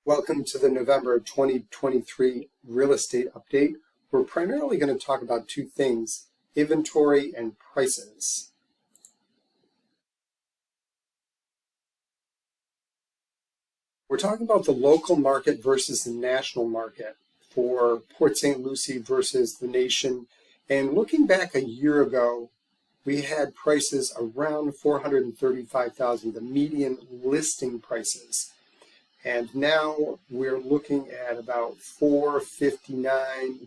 Welcome to the November 2023 real estate update. We're primarily going to talk about two things: inventory and prices. We're talking about the local market versus the national market for Port St. Lucie versus the nation. And looking back a year ago, we had prices around $435,000, the median listing prices. And now we're looking at about $459,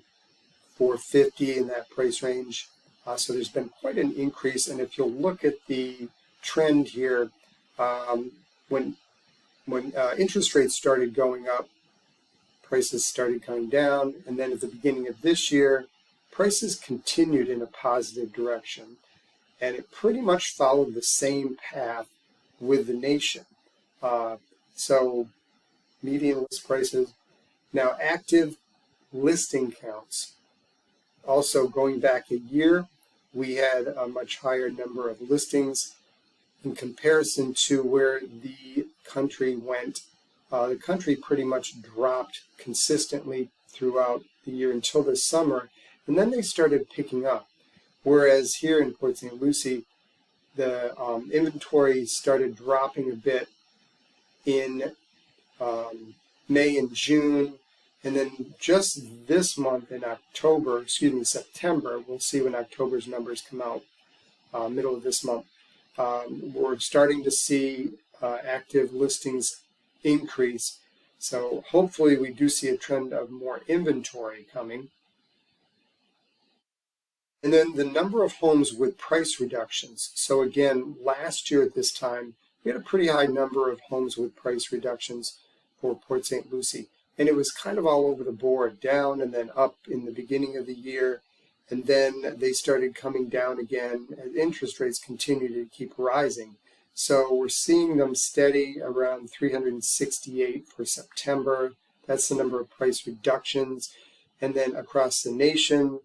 $450 in that price range. So there's been quite an increase. And if you'll look at the trend here, when interest rates started going up, prices started coming down. And then at the beginning of this year, prices continued in a positive direction. And it pretty much followed the same path with the nation. So median list prices. Now, active listing counts. Also, going back a year, we had a much higher number of listings in comparison to where the country went. The country pretty much dropped consistently throughout the year until this summer, and then they started picking up. Whereas here in Port St. Lucie, the inventory started dropping a bit in May and June, and then just this month in September, we'll see when October's numbers come out, middle of this month, we're starting to see active listings increase. So hopefully we do see a trend of more inventory coming. And then the number of homes with price reductions. So again, last year at this time, we had a pretty high number of homes with price reductions for Port St. Lucie. And it was kind of all over the board, down and then up in the beginning of the year. And then they started coming down again as interest rates continued to keep rising. So we're seeing them steady around 368 for September. That's the number of price reductions. And then across the nation,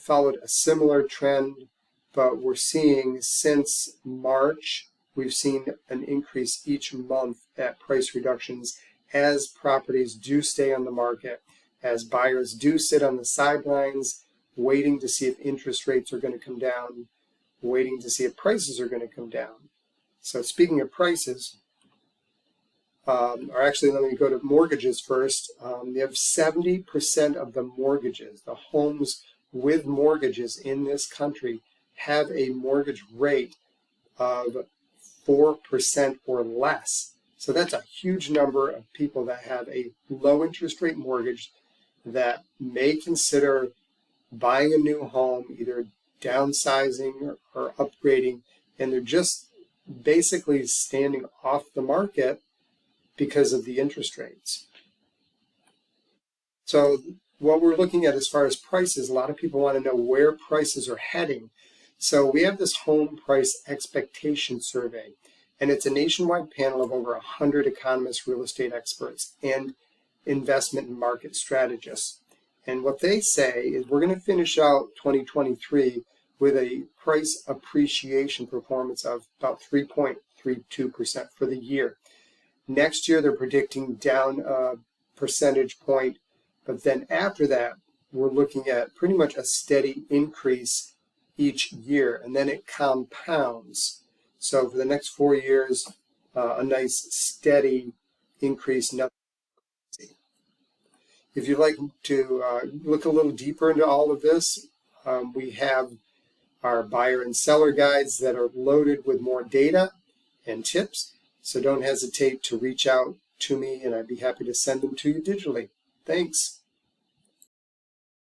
followed a similar trend, but we're seeing since March, we've seen an increase each month at price reductions as properties do stay on the market, as buyers do sit on the sidelines, waiting to see if interest rates are going to come down, waiting to see if prices are going to come down. So speaking of prices, or actually let me go to mortgages first. You have 70% of the mortgages, the homes with mortgages in this country, have a mortgage rate of 4% or less. So that's a huge number of people that have a low interest rate mortgage that may consider buying a new home, either downsizing or upgrading, and they're just basically standing off the market because of the interest rates. So what we're looking at as far as prices, a lot of people want to know where prices are heading. So we have this home price expectation survey, and it's a nationwide panel of over 100 economists, real estate experts, and investment and market strategists. And what they say is we're going to finish out 2023 with a price appreciation performance of about 3.32% for the year. Next year, they're predicting down a percentage point, but then after that, we're looking at pretty much a steady increase each year, and then it compounds. So for the next 4 years, a nice steady increase. If you'd like to look a little deeper into all of this, we have our buyer and seller guides that are loaded with more data and tips. So don't hesitate to reach out to me, and I'd be happy to send them to you digitally. Thanks.